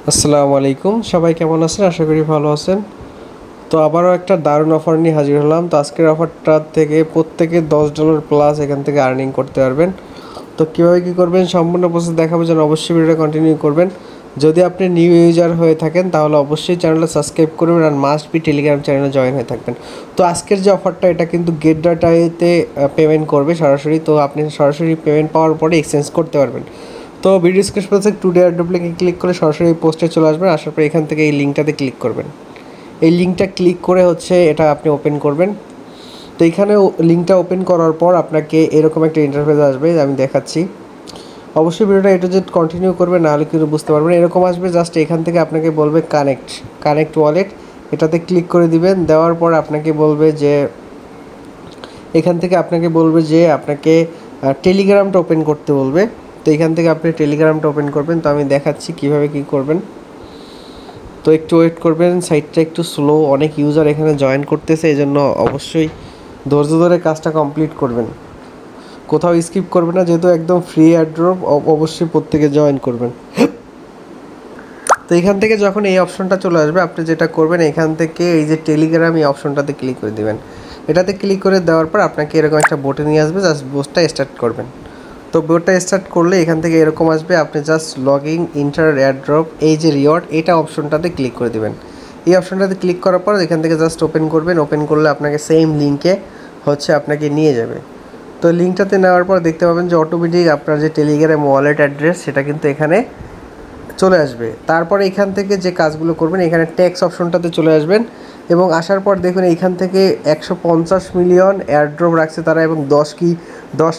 আসসালামু আলাইকুম, সবাই কেমন আছেন? আশা করি ভালো আছেন। তো আবারও একটা দারুণ অফার নিয়ে হাজির হলাম। তো আজকের অফারটা থেকে প্রত্যেকে $10 প্লাস এখান থেকে আর্নিং করতে পারবেন। তো কীভাবে কী করবেন সম্পূর্ণ প্রসেস দেখাবো, যেন অবশ্যই ভিডিওটা কন্টিনিউ করবেন। যদি আপনি নিউ ইউজার হয়ে থাকেন তাহলে অবশ্যই চ্যানেলটা সাবস্ক্রাইব করবেন আর মাস্ট বি টেলিগ্রাম চ্যানেলে জয়েন হয়ে থাকবেন। তো আজকের যে অফারটা, এটা কিন্তু গেট ডট আইতে পেমেন্ট করবে সরাসরি। তো আপনি সরাসরি পেমেন্ট পাওয়ার পরে এক্সচেঞ্জ করতে পারবেন। তো ভিডিও স্ক্রিপ্ট থেকে টুডে অ্যাড্রোপ্লিকে ক্লিক করে সরাসরি পোস্টে চলে আসবেন। আসার পর এখান থেকে এই লিঙ্কটাতে ক্লিক করবেন। এই লিঙ্কটা ক্লিক করে এটা আপনি ওপেন করবেন। তো এখানে লিঙ্কটা ওপেন করার পর আপনাকে এরকম একটা ইন্টারফেস আসবে, আমি দেখাচ্ছি। অবশ্যই ভিডিওটা এটা যে কন্টিনিউ করবেন, নাহলে কিন্তু বুঝতে পারবেন। এরকম আসবে, জাস্ট এখান থেকে আপনাকে বলবে কানেক্ট ওয়ালেট, এটাতে ক্লিক করে দিবেন। দেওয়ার পর আপনাকে বলবে যে এখান থেকে আপনাকে টেলিগ্রামটা ওপেন করতে বলবে। তো এখান থেকে আপনি টেলিগ্রামটা ওপেন করবেন। তো আমি দেখাচ্ছি কীভাবে কী করবেন। তো একটু ওয়েট করবেন, সাইটটা একটু স্লো, অনেক ইউজার এখানে জয়েন করতেছে, এই জন্য অবশ্যই ধৈর্য ধরে কাজটা কমপ্লিট করবেন, কোথাও স্কিপ করবেন না, যেহেতু একদম ফ্রি অ্যাড্রপ। অবশ্যই প্রত্যেকে জয়েন করবেন। তো এখান থেকে যখন এই অপশনটা চলে আসবে, আপনি যেটা করবেন এখান থেকে এই যে টেলিগ্রাম, এই অপশনটাতে ক্লিক করে দেবেন। এটাতে ক্লিক করে দেওয়ার পর আপনাকে এরকম একটা বোটে নিয়ে আসবে, জাস্ট বোটটা স্টার্ট করবেন। তো বোটটা স্টার্ট করলে এখান থেকে এরকম আসবে, আপনি জাস্ট লগইন ইন্টার এয়ারড্রপ, এই যে রিওয়ার্ড, এটা অপশনটাতে ক্লিক করে দেবেন। এই অপশনটাতে ক্লিক করার পর এখান থেকে জাস্ট ওপেন করবেন। ওপেন করলে আপনাকে সেম লিঙ্কে আপনাকে নিয়ে যাবে। তো লিঙ্কটাতে নেওয়ার পর দেখতে পাবেন যে অটোমেটিক আপনার যে টেলিগ্রাম ওয়ালেট অ্যাড্রেস, সেটা কিন্তু এখানে চলে আসবে। তারপরে এখান থেকে যে কাজগুলো করবেন, এখানে ট্যাক্স অপশনটাতে চলে আসবেন এবং আসার পর দেখুন এইখান থেকে 150 মিলিয়ন এয়ারড্রপ রাখছে তারা, এবং 10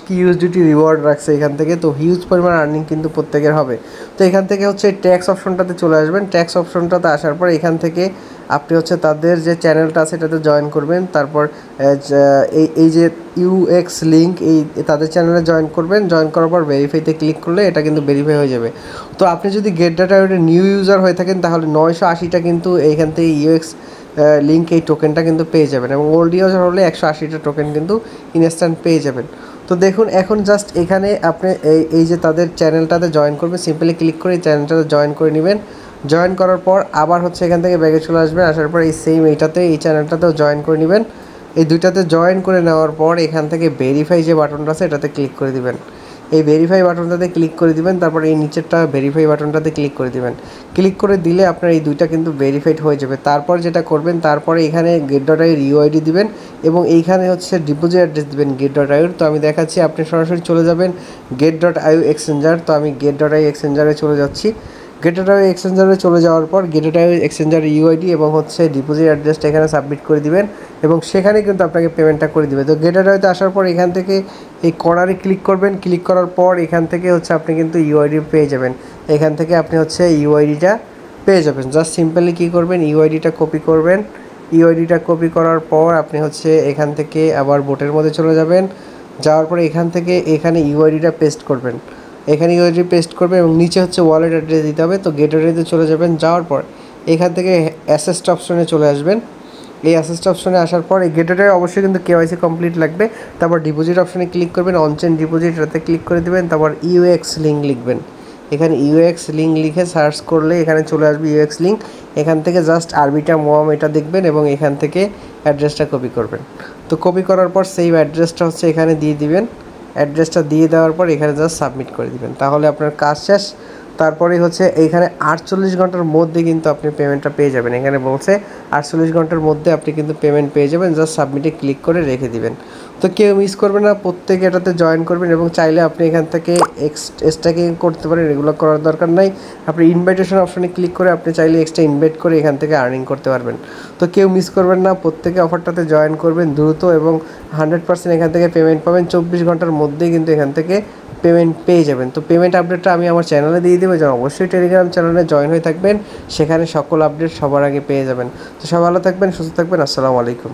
কি ইউএসডিটি রিওয়ার্ড রাখছে এখান থেকে। তো হিউজ পরিমাণ আর্নিং কিন্তু প্রত্যেকের হবে। তো এখান থেকে ট্যাক্স অপশনটাতে চলে আসবেন। ট্যাক্স অপশনটাতে আসার পর এখান থেকে আপনি তাদের যে চ্যানেলটা আছে এটাতে জয়েন করবেন। তারপর এই যে ইউএক্স লিঙ্ক, এই তাদের চ্যানেলে জয়েন করবেন। জয়েন করার পর ভেরিফাইতে ক্লিক করলে এটা কিন্তু ভেরিফাই হয়ে যাবে। তো আপনি যদি গেট ডাটা নিউ ইউজার হয়ে থাকেন তাহলে 980টা কিন্তু এইখান থেকে ইউএক্স লিঙ্ক, এই টোকেনটা কিন্তু পেয়ে যাবেন, এবং ওল্ড ইউজার হলে 180টা টোকেন কিন্তু ইনস্ট্যান্ট পেয়ে যাবেন। তো দেখুন এখন জাস্ট এখানে আপনি এই যে তাদের চ্যানেলটাতে জয়েন করবেন, সিম্পলি ক্লিক করে এই চ্যানেলটাতে জয়েন করে নেবেন। জয়েন করার পর আবার এখান থেকে ব্যাগে চলে আসবেন। আসার পর এই সেম এই চ্যানেলটাতেও জয়েন করে নেবেন। এই দুইটাতে জয়েন করে নেওয়ার পর এখান থেকে ভেরিফাই যে বাটনটা আছে এটাতে ক্লিক করে দিবেন। এই ভেরিফাই বাটনটাতে ক্লিক করে দিবেন। তারপর এই নিচেরটা ভেরিফাই বাটনটাতে ক্লিক করে দিবেন। ক্লিক করে দিলে আপনার এই দুইটা কিন্তু ভেরিফাইড হয়ে যাবে। তারপর যেটা করবেন, তারপরে এখানে গেট ডট আইয়ের ইউআইডি দিবেন এবং এইখানে ডিপোজিট অ্যাড্রেস দিবেন গেট ডট আইয়ের। তো আমি দেখাচ্ছি, আপনি সরাসরি চলে যাবেন গেট ডট আইও এক্সচেঞ্জার। তো আমি গেট ডট আই এক্সচেঞ্জারে চলে যাচ্ছি। গেট ডট আই এক্সচেঞ্জারে চলে যাওয়ার পর get dot I exchanger UID এবং ডিপোজিট অ্যাড্রেসটা এখানে সাবমিট করে দিবেন এবং সেখানে কিন্তু আপনাকে পেমেন্টটা করে দিবে। তো গেট ডট আইতে আসার পর এখান থেকে এই কর্নারে ক্লিক করবেন। ক্লিক করার পর এখান থেকে আপনি কিন্তু ইউআইডি পেয়ে যাবেন। এখান থেকে আপনি ইউআইডিটা পেয়ে যাবেন। জাস্ট সিম্পলি কী করবেন, ইউআইডিটা কপি করবেন। ইউআইডিটা কপি করার পর আপনি এখান থেকে আবার বোটের মধ্যে চলে যাবেন। যাওয়ার পরে এখান থেকে এখানে ইউআইডিটা পেস্ট করবেন। এখানে ইউআইডি পেস্ট করবে এবং নিচে ওয়ালেট অ্যাড্রেস দিতে হবে। তো গেট অ্যাড্রেসে চলে যাবেন। যাওয়ার পর এখান থেকে অ্যাসেস্ট অপশনে চলে আসবেন। এই অ্যাসেস্ট অপশনে আসার পর এই গেটওয়ে অবশ্যই কিন্তু কেওয়াইসি কমপ্লিট লাগবে। তারপর ডিপোজিট অপশনে ক্লিক করবেন, অনচেন ডিপোজিট, এটাতে ক্লিক করে দেবেন। তারপর ইউএক্স লিঙ্ক লিখবেন। এখানে ইউএক্স লিঙ্ক লিখে সার্চ করলে এখানে চলে আসবে ইউএক্স লিঙ্ক। এখান থেকে জাস্ট আরবিটা মোয়াম এটা দেখবেন এবং এখান থেকে অ্যাড্রেসটা কপি করবেন। তো কপি করার পর সেই অ্যাড্রেসটা এখানে দিয়ে দিবেন। অ্যাড্রেসটা দিয়ে দেওয়ার পর এখানে জাস্ট সাবমিট করে দিবেন, তাহলে আপনার কাজ শেষ। তারপরে এইখানে 48 ঘন্টার মধ্যে কিন্তু আপনি পেমেন্টটা পেয়ে যাবেন। এখানে বলছে 48 ঘন্টার মধ্যে আপনি কিন্তু পেমেন্ট পেয়ে যাবেন। জাস্ট সাবমিটে ক্লিক করে রেখে দিবেন। তো কেউ মিস করবেন না, প্রত্যেকে এটাতে জয়েন করবেন এবং চাইলে আপনি এখান থেকে এক্সট্রাকিং করতে পারেন, এগুলো করার দরকার নাই। আপনি ইনভাইটেশন অপশনে ক্লিক করে আপনি চাইলে এক্সট্রা ইনভাইট করে এখান থেকে আর্নিং করতে পারবেন। তো কেউ মিস করবেন না, প্রত্যেকে অফারটাতে জয়েন করবেন দ্রুত এবং 100% এখান থেকে পেমেন্ট পাবেন। 24 ঘন্টার মধ্যেই কিন্তু এখান থেকে পেমেন্ট পেয়ে যাবেন। তো পেমেন্ট আপডেটটা আমি আমার চ্যানেলে দিয়ে দেবো, যেন অবশ্যই টেলিগ্রাম চ্যানেলে জয়েন হয়ে থাকবেন, সেখানে সকল আপডেট সবার আগে পেয়ে যাবেন। তো সবাই ভালো থাকবেন, সুস্থ থাকবেন। আসসালামু আলাইকুম।